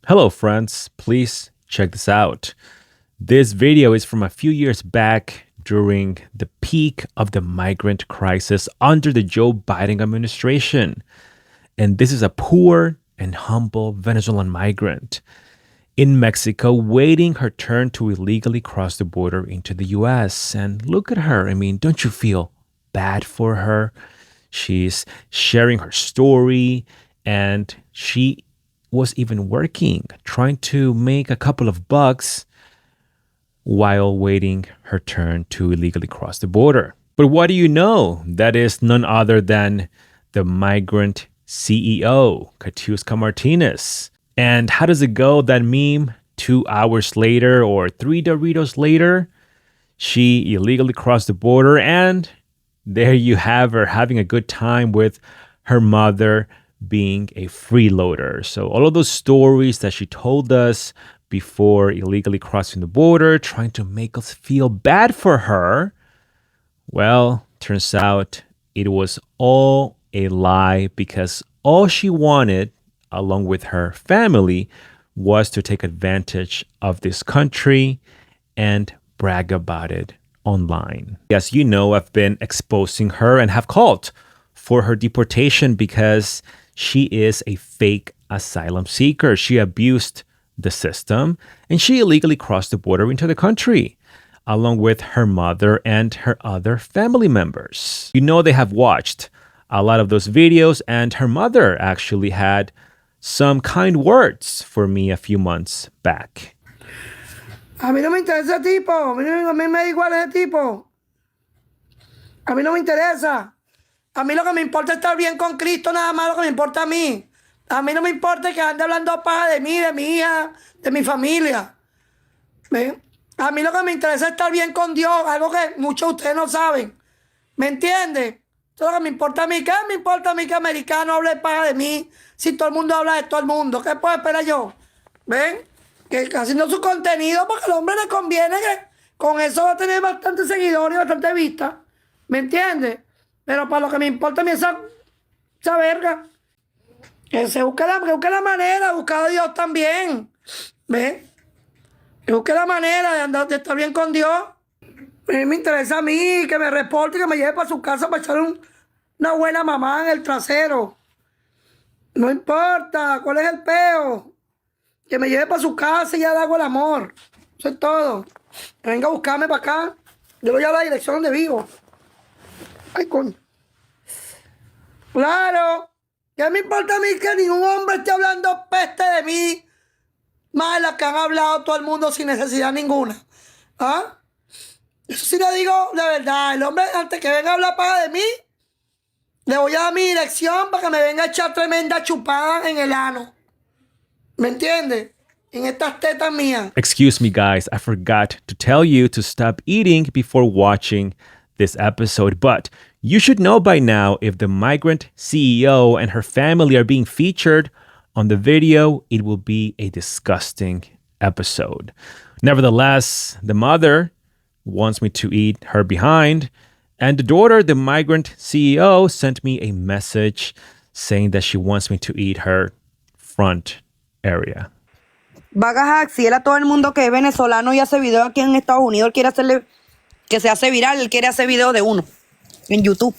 Hello, friends. Please check this out. This video is from a few years back during the peak of the migrant crisis under the Joe Biden administration. And this is a poor and humble Venezuelan migrant in Mexico waiting her turn to illegally cross the border into the US. And look at her. I mean, don't you feel bad for her? She's sharing her story and she was even working, trying to make a couple of bucks while waiting her turn to illegally cross the border. But what do you know? That is none other than the migrant CEO, Katiuska Martinez. And how does it go? That meme, 2 hours later or 3 Doritos later, she illegally crossed the border and there you have her having a good time with her mother being a freeloader. So all of those stories that she told us before illegally crossing the border, trying to make us feel bad for her, well, turns out it was all a lie because all she wanted, along with her family, was to take advantage of this country and brag about it online. As you know, I've been exposing her and have called for her deportation because she is a fake asylum seeker. She abused the system and she illegally crossed the border into the country along with her mother and her other family members. You know, they have watched a lot of those videos and her mother actually had some kind words for me a few months back. A mí no me interesa ese tipo. A mí me da igual ese tipo. A mí no me interesa. A mí lo que me importa es estar bien con Cristo, nada más lo que me importa a mí. A mí no me importa que ande hablando paja de mí, de mi hija, de mi familia. ¿Ven? A mí lo que me interesa es estar bien con Dios, algo que muchos de ustedes no saben. ¿Me entienden? Eso es lo que me importa a mí. ¿Qué me importa a mí que americano hable paja de mí si todo el mundo habla de todo el mundo? ¿Qué puedo esperar yo? ¿Ven? Que haciendo su contenido porque al hombre le conviene que con eso va a tener bastante seguidores y bastante vistas. ¿Me entiendes? Pero para lo que me importa a mí esa verga. Que se busque la manera, buscar a Dios también. ¿Ves? Que busque la manera de estar bien con Dios. A mí me interesa a mí que me reporte y que me lleve para su casa para echar una buena mamá en el trasero. No importa cuál es el peo. Que me lleve para su casa y ya le hago el amor. Eso es todo. Que venga a buscarme para acá. Yo le voy a la dirección donde vivo. Ay, coño. Claro. ¿Qué me importa a mí que ningún hombre esté hablando peste de mí? Más de las que han hablado todo el mundo sin necesidad ninguna. ¿Ah? Eso sí le digo de verdad. El hombre, antes que venga a hablar paja de mí, le voy a dar mi dirección para que me venga a echar tremenda chupada en el ano. ¿Me entiendes? En estas tetas mías. Excuse me, guys. I forgot to tell you to stop eating before watching this episode. But you should know by now if the migrant CEO and her family are being featured on the video, it will be a disgusting episode. Nevertheless, the mother wants me to eat her behind. And the daughter, the migrant CEO, sent me a message saying that she wants me to eat her front area. VegaAxisOfficial a todo el mundo que es venezolano y hace video aquí en Estados Unidos. Él quiere hacerle que se hace viral. Él quiere hacer video de uno en YouTube.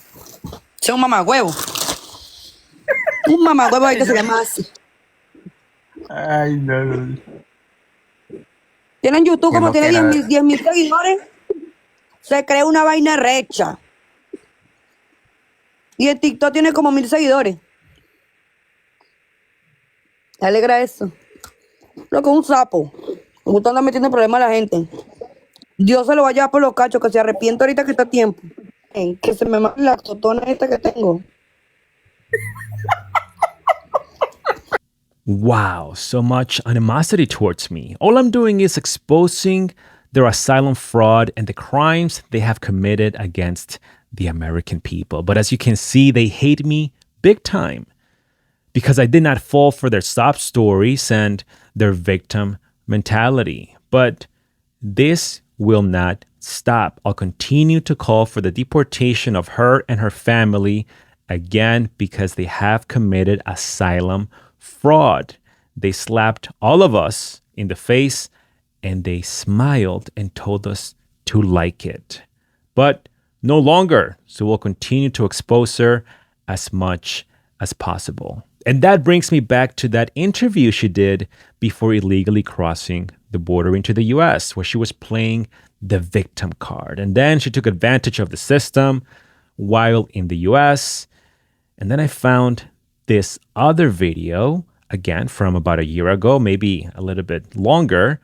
Es un mamagüevo. Un mamagüevo ahí que se llama así. Ay, no. Tiene en YouTube Que como no tiene quiera- 10,000 seguidores. Se crea una vaina recha. Y en TikTok tiene como 1,000 seguidores. Me alegra eso. Lo que es un sapo. Me gusta andar metiendo problemas a la gente. Dios se lo va a llevar por los cachos, que se arrepiente ahorita que está a tiempo. Que se me mate la totona esta que tengo. Wow, so much animosity towards me. All I'm doing is exposing their asylum fraud and the crimes they have committed against the American people. But as you can see, they hate me big time because I did not fall for their sob stories and their victim mentality. But this will not stop. I'll continue to call for the deportation of her and her family again because they have committed asylum fraud. They slapped all of us in the face and they smiled and told us to like it. But no longer. So we'll continue to expose her as much as possible. And that brings me back to that interview she did before illegally crossing the border into the US, where she was playing the victim card. And then she took advantage of the system while in the US. And then I found this other video, again, from about a year ago, maybe a little bit longer,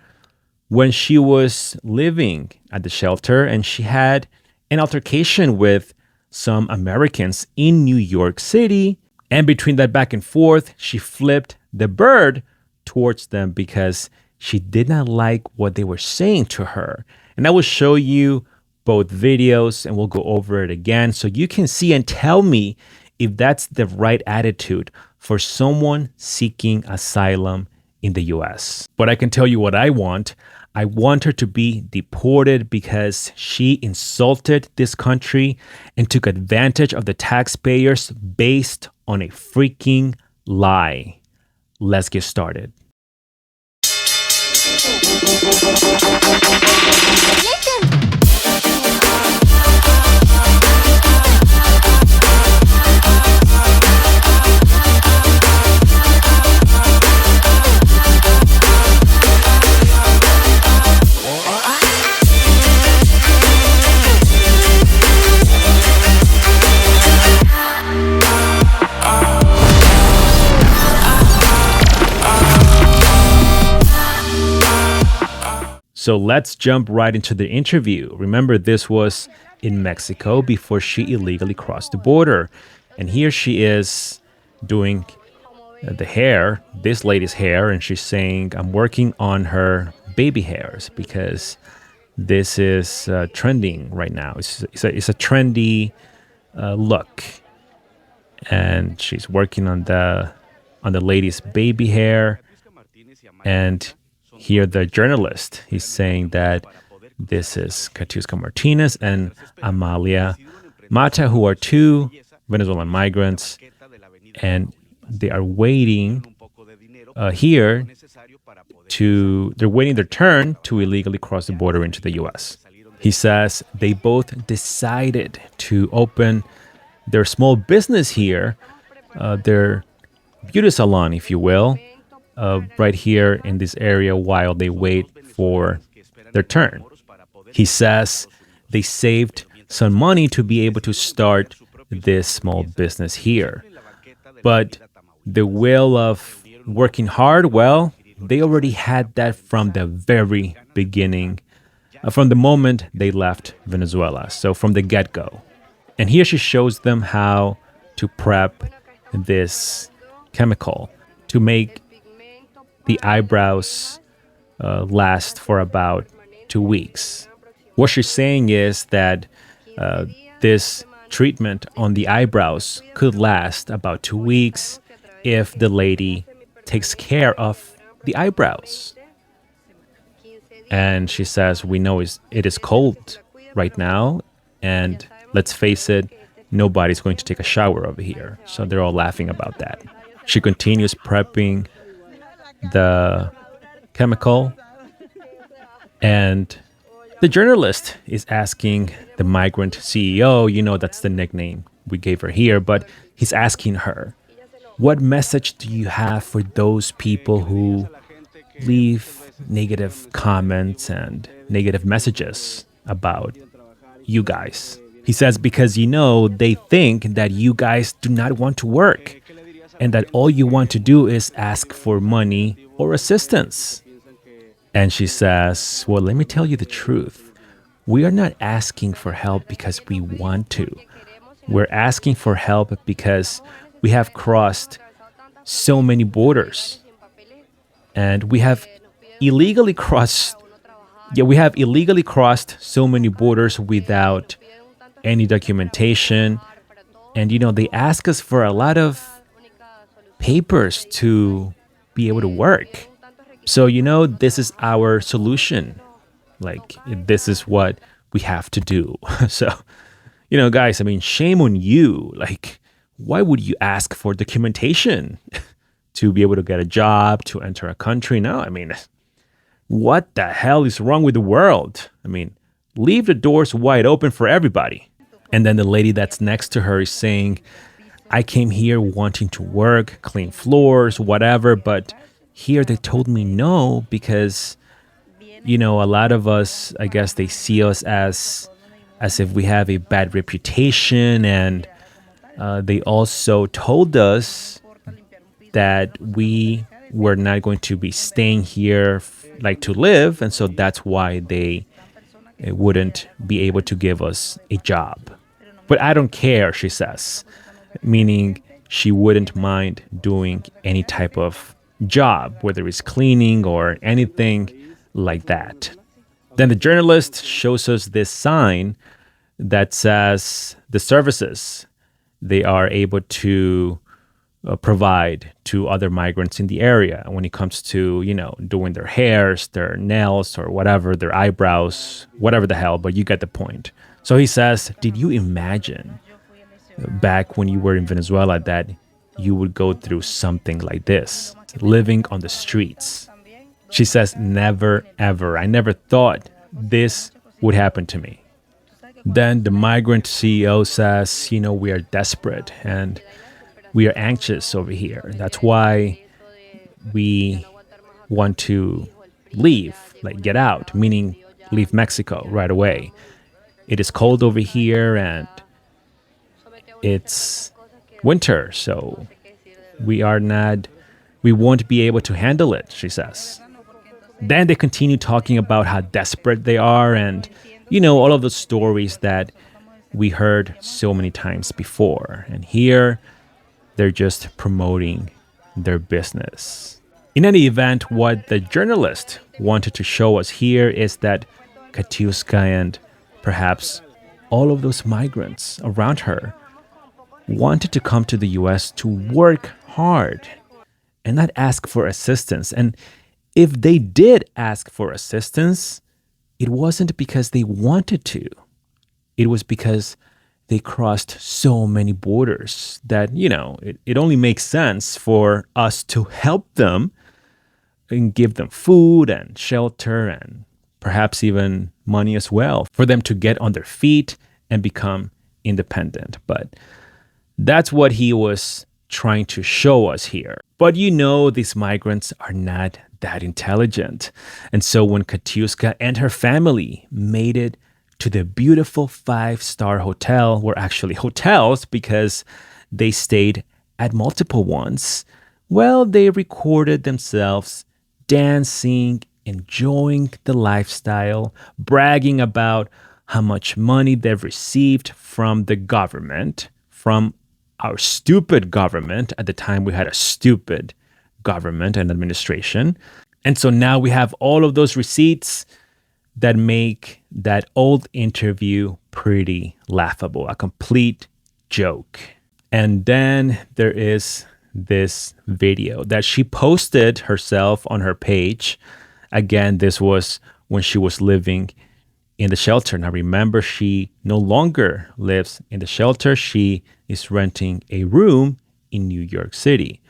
when she was living at the shelter and she had an altercation with some Americans in New York City. And between that back and forth, she flipped the bird towards them because she did not like what they were saying to her. And I will show you both videos and we'll go over it again so you can see and tell me if that's the right attitude for someone seeking asylum in the US. But I can tell you what I want. I want her to be deported because she insulted this country and took advantage of the taxpayers based on a freaking lie. Let's get started. So let's jump right into the interview. Remember, this was in Mexico before she illegally crossed the border. And here she is doing the hair, this lady's hair, and she's saying, I'm working on her baby hairs because this is trending right now. It's a trendy look. And she's working on the lady's baby hair. And here, the journalist, he's saying that this is Katiuska Martinez and Amalia Mata, who are two Venezuelan migrants, and they are waiting they're waiting their turn to illegally cross the border into the U.S. He says they both decided to open their small business here, their beauty salon, if you will, right here in this area while they wait for their turn. He says they saved some money to be able to start this small business here. But the will of working hard, well, they already had that from the very beginning, from the moment they left Venezuela, so from the get-go. And here she shows them how to prep this chemical to make the eyebrows last for about 2 weeks. What she's saying is that this treatment on the eyebrows could last about 2 weeks if the lady takes care of the eyebrows. And she says, we know it is cold right now, and let's face it, nobody's going to take a shower over here. So they're all laughing about that. She continues prepping the chemical, and the journalist is asking the migrant CEO, that's the nickname we gave her here, but he's asking her, what message do you have for those people who leave negative comments and negative messages about you guys? He says, because they think that you guys do not want to work and that all you want to do is ask for money or assistance. And she says, well, let me tell you the truth. We are not asking for help because we want to. We're asking for help because we have crossed so many borders. And we have illegally crossed so many borders without any documentation. And, they ask us for a lot of papers to be able to work. So, this is our solution. Like, this is what we have to do. So, guys, shame on you. Like, why would you ask for documentation? to be able to get a job, to enter a country. No, I mean, what the hell is wrong with the world? I mean, leave the doors wide open for everybody. And then the lady that's next to her is saying, I came here wanting to work, clean floors, whatever, but here they told me no because, you know, a lot of us, I guess they see us as if we have a bad reputation, and they also told us that we were not going to be staying here like to live, and so that's why they wouldn't be able to give us a job. But I don't care, she says, meaning she wouldn't mind doing any type of job, whether it's cleaning or anything like that. Then the journalist shows us this sign that says the services they are able to provide to other migrants in the area when it comes to, you know, doing their hairs, their nails, or whatever, their eyebrows, whatever the hell, but you get the point. So he says, did you imagine back when you were in Venezuela that you would go through something like this, living on the streets? She says, never, ever. I never thought this would happen to me. Then the migrant CEO says, you know, we are desperate and we are anxious over here. That's why we want to leave, like get out, meaning leave Mexico right away. It is cold over here and it's winter, so we won't be able to handle it, she says. Then they continue talking about how desperate they are and, you know, all of the stories that we heard so many times before. And here, they're just promoting their business. In any event, what the journalist wanted to show us here is that Katiuska and perhaps all of those migrants around her wanted to come to the US to work hard and not ask for assistance. And if they did ask for assistance, it wasn't because they wanted to. It was because they crossed so many borders that, you know, it only makes sense for us to help them and give them food and shelter and perhaps even money as well for them to get on their feet and become independent. But that's what he was trying to show us here. But you know, these migrants are not that intelligent. And so when Katiuska and her family made it to the beautiful 5-star hotel, were actually hotels because they stayed at multiple ones, well, they recorded themselves dancing, enjoying the lifestyle, bragging about how much money they've received from the government, from our stupid government. At the time, we had a stupid government and administration. And so now we have all of those receipts that make that old interview pretty laughable, a complete joke. And then there is this video that she posted herself on her page. Again, this was when she was living in the shelter. Now remember, she no longer lives in the shelter. She is renting a room in New York City.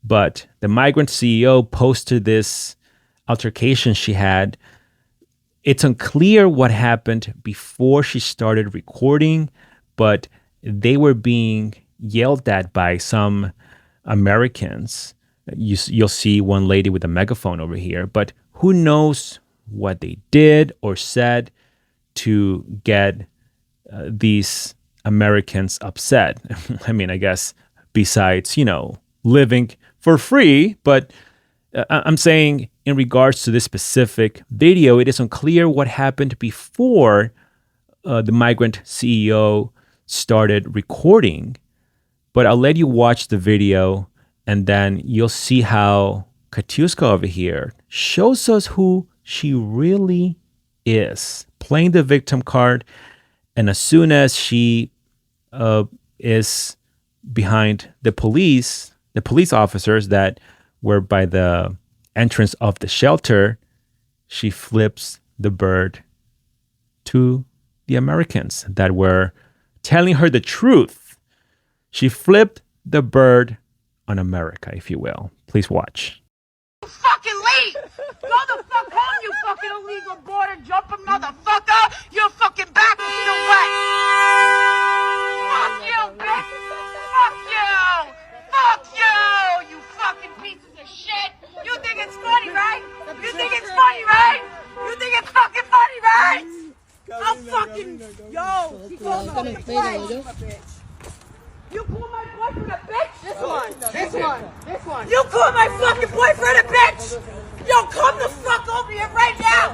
But the migrant CEO posted this altercation she had. It's unclear what happened before she started recording, but they were being yelled at by some Americans. You'll see one lady with a megaphone over here, but who knows what they did or said to get these Americans upset. I mean, I guess besides, you know, living for free, but I'm saying in regards to this specific video, it is unclear what happened before the migrant CEO started recording, but I'll let you watch the video and then you'll see how Katiuska over here shows us who she really is, playing the victim card. And as soon as she is behind the police officers that were by the entrance of the shelter, she flips the bird to the Americans that were telling her the truth. She flipped the bird on America, if you will. Please watch. Fucking leave! Go the fuck home, you fucking illegal border jumper motherfucker! You're fucking backwards in the way! Fuck you, bitch! Fuck you! Fuck you! You fucking pieces of shit! You think it's funny, right? You think it's funny, right? You think it's fucking funny, right? I'm fucking... Yo! He called me a bitch! You call my boyfriend a bitch? This one. You call my fucking boyfriend a bitch? Yo, come the fuck over here right now.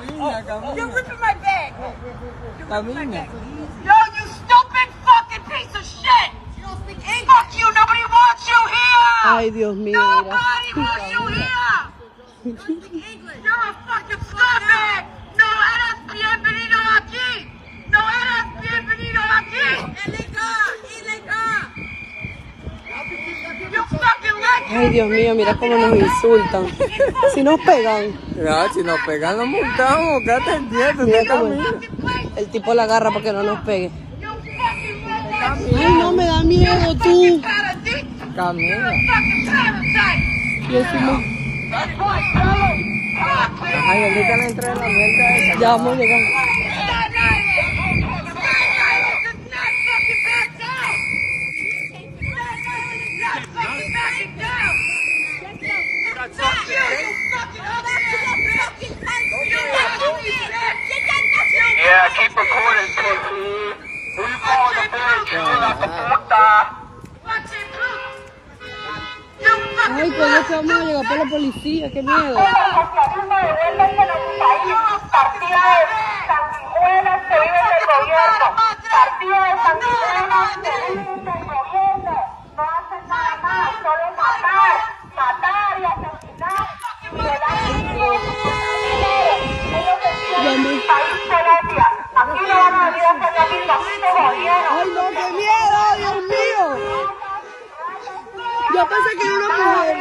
You're ripping my bag. Yo, you stupid fucking piece of shit. Fuck you, nobody wants you here. Ay, Dios mío. Nobody wants you here. You're a fucking scumbag. No eres bienvenido aquí. No eres bienvenido aquí. Illegal. You fucking like Ay, Dios mío, mira cómo nos insultan. Si nos pegan. Ya, si nos pegan, nos multamos. Quédate entiendo, Mira usted cómo camina. el tipo la agarra para que no nos pegue. Ay, no, me da miedo tú. Camina. Yo fumo. Ay, ahorita le entré en la vuelta esa. Ya vamos llegando. Yeah, keep recording, please. Who you calling the bitch? You la puta. Ay, ¿cuándo es que vamos a llegar por la policía? ¡Qué miedo! ¡Ay, no, qué miedo! ¡Dios mío! Yo pensé que era una mujer.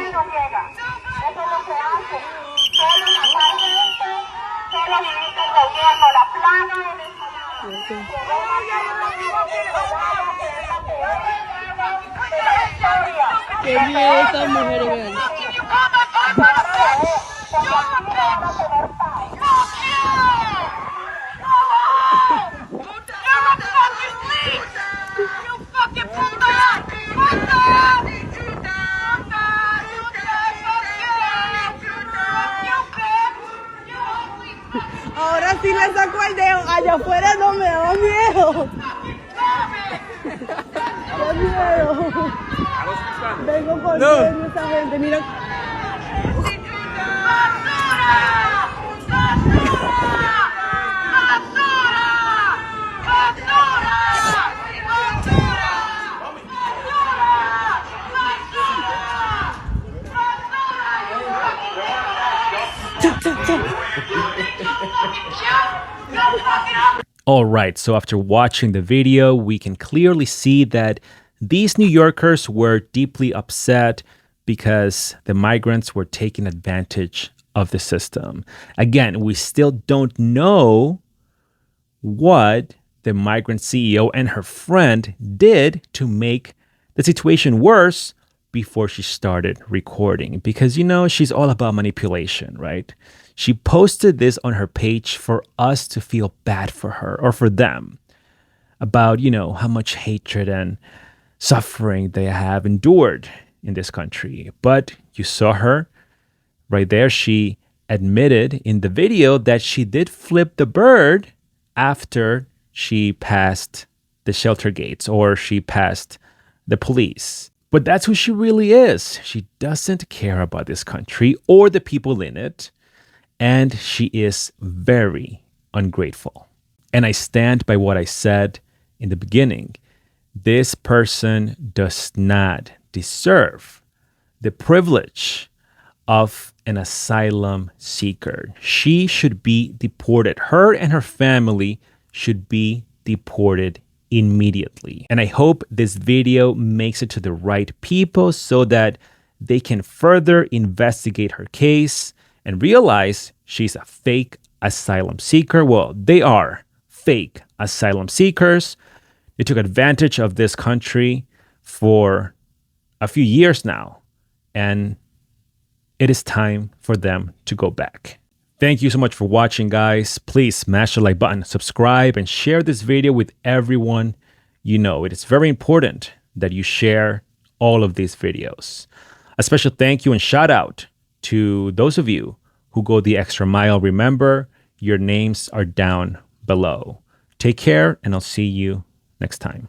Qué miedo estas mujeres, vean. Ahora sí le saco el dedo. Allá afuera no me da miedo. ¡Qué miedo! Vengo por esa gente, mira. All right, so after watching the video, we can clearly see that these New Yorkers were deeply upset because the migrants were taking advantage of the system. Again, we still don't know what the migrant CEO and her friend did to make the situation worse before she started recording, because, you know, she's all about manipulation, right? She posted this on her page for us to feel bad for her or for them about, you know, how much hatred and suffering they have endured in this country. But you saw her right there. She admitted in the video that she did flip the bird after she passed the shelter gates or she passed the police. But that's who she really is. She doesn't care about this country or the people in it. And she is very ungrateful. And I stand by what I said in the beginning. This person does not deserve the privilege of an asylum seeker. She should be deported. Her and her family should be deported immediately. And I hope this video makes it to the right people so that they can further investigate her case and realize she's a fake asylum seeker. Well, they are fake asylum seekers. They took advantage of this country for a few years now. and it is time for them to go back. Thank you so much for watching, guys. Please smash the like button, subscribe, and share this video with everyone you know. It is very important that you share all of these videos. A special thank you and shout out to those of you who go the extra mile. Remember, your names are down below. Take care, and I'll see you next time.